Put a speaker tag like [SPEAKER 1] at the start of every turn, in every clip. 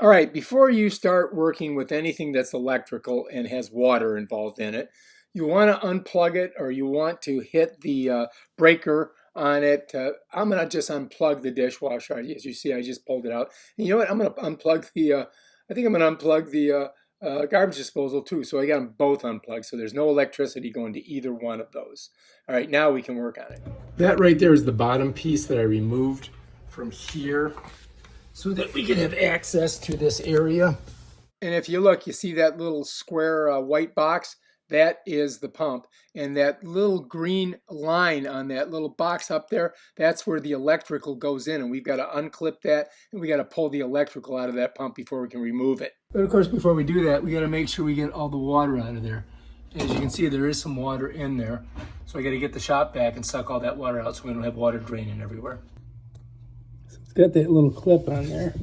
[SPEAKER 1] All right, before you start working with anything that's electrical and has water involved in it, you want to unplug it or you want to hit the breaker on it. I'm going to just unplug the dishwasher. As you see, I just pulled it out. And you know what? I'm going to unplug I think I'm going to unplug the garbage disposal too. So I got them both unplugged. So there's no electricity going to either one of those. All right, now we can work on it. That right there is the bottom piece that I removed from here, so that we can have access to this area. And if you look, you see that little square white box? That is the pump. And that little green line on that little box up there, that's where the electrical goes in. And we've got to unclip that, and we got to pull the electrical out of that pump before we can remove it. But of course, before we do that, we got to make sure we get all the water out of there. As you can see, there is some water in there. So I got to get the shop vac and suck all that water out so we don't have water draining everywhere. It's got that little clip on there.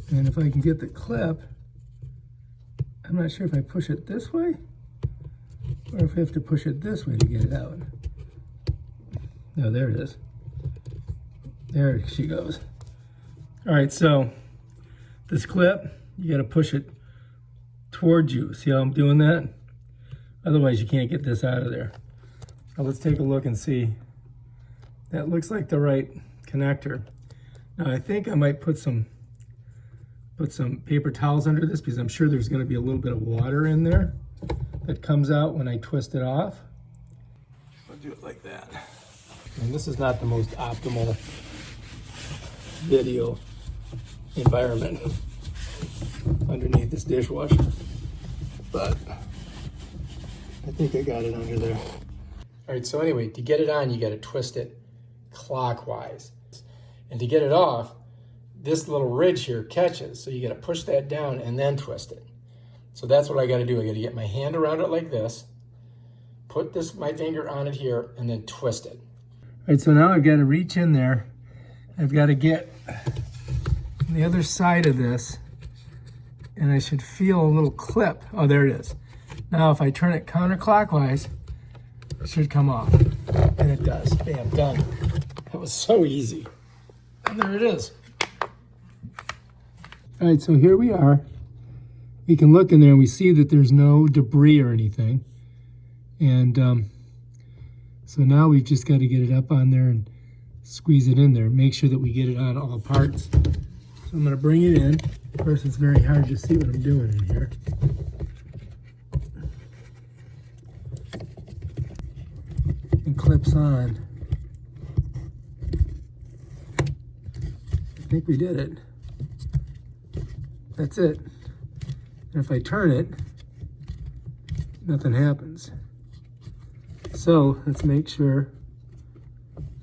[SPEAKER 1] And if I can get the clip, I'm not sure if I push it this way or if I have to push it this way to get it out. No, there it is. There she goes. All right, so this clip, you got to push it towards you. See how I'm doing that? Otherwise, you can't get this out of there. Now let's take a look and see. That looks like the right connector. Now I think I might put some paper towels under this because I'm sure there's going to be a little bit of water in there that comes out when I twist it off. I'll do it like that. And this is not the most optimal video environment underneath this dishwasher, but I think I got it under there. All right, so anyway, to get it on, you got to twist it clockwise. And to get it off, this little ridge here catches, so you got to push that down and then twist it. So that's what I got to do. I got to get my hand around it like this, put my finger on it here, and then twist it. All right, so now I've got to reach in there. I've got to get on the other side of this, and I should feel a little clip. Oh, there it is. Now if I turn it counterclockwise, it should come off. And it does. Bam, done. That was so easy. And there it is. All right, so here we are. We can look in there and we see that there's no debris or anything. And so now we've just got to get it up on there and squeeze it in there. Make sure that we get it on all parts. So I'm going to bring it in. Of course, it's very hard to see what I'm doing in here. It clips on. I think we did it. That's it. And if I turn it, nothing happens. So let's make sure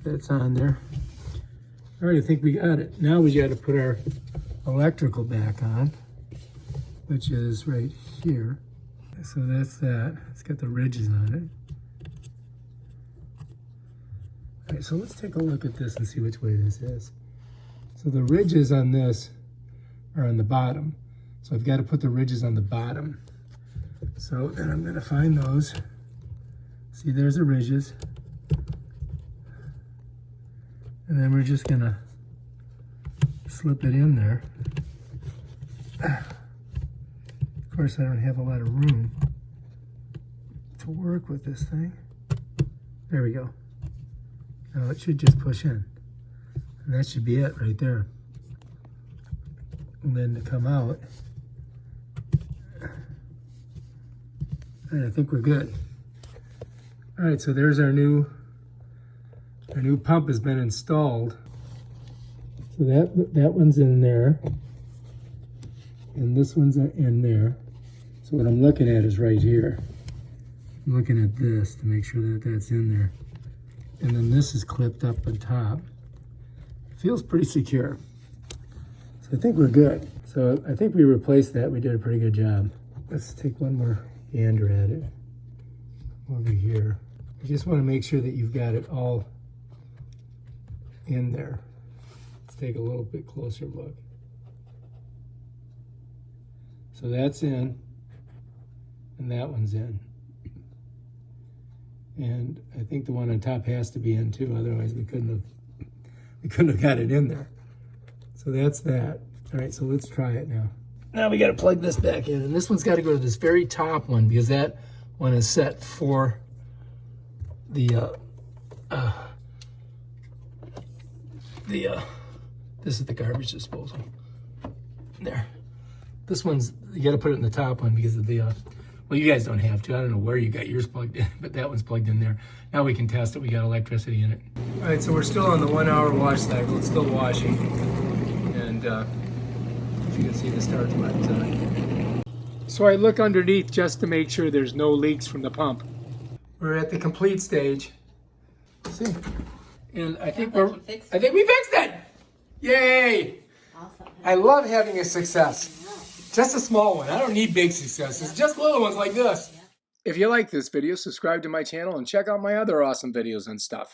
[SPEAKER 1] that's on there. All right, I think we got it. Now we got to put our electrical back on, which is right here. So that's that. It's got the ridges on it. All right, so let's take a look at this and see which way this is. So the ridges on this are on the bottom. So I've got to put the ridges on the bottom. So then I'm going to find those. See, there's the ridges. And then we're just going to slip it in there. Of course, I don't have a lot of room to work with this thing. There we go. Now it should just push in. And that should be it right there. And then to come out, and I think we're good. All right, so there's our new pump has been installed. So that one's in there, and this one's in there. So what I'm looking at is right here. I'm looking at this to make sure that that's in there. And then this is clipped up on top. Feels pretty secure. So I think we're good. So I think we replaced that. We did a pretty good job. Let's take one more gander at it over here. You just want to make sure that you've got it all in there. Let's take a little bit closer look. So that's in, and that one's in. And I think the one on top has to be in too, otherwise we couldn't have got it in there. So that's that. All right, so let's try it now. Now we got to plug this back in, and this one's got to go to this very top one because that one is set for the this is the garbage disposal. There. This one's, you got to put it in the top one because of the, well, you guys don't have to. I don't know where you got yours plugged in, but that one's plugged in there. Now we can test it. We got electricity in it. All right, so we're still on the 1 hour wash cycle. It's still washing. And as you can see, the start's wet. So I look underneath just to make sure there's no leaks from the pump. We're at the complete stage. Let's see. And I think we fixed it. Yay!
[SPEAKER 2] Awesome.
[SPEAKER 1] I love having a success. Just a small one. I don't need big successes. Just little ones like this. If you like this video, subscribe to my channel and check out my other awesome videos and stuff.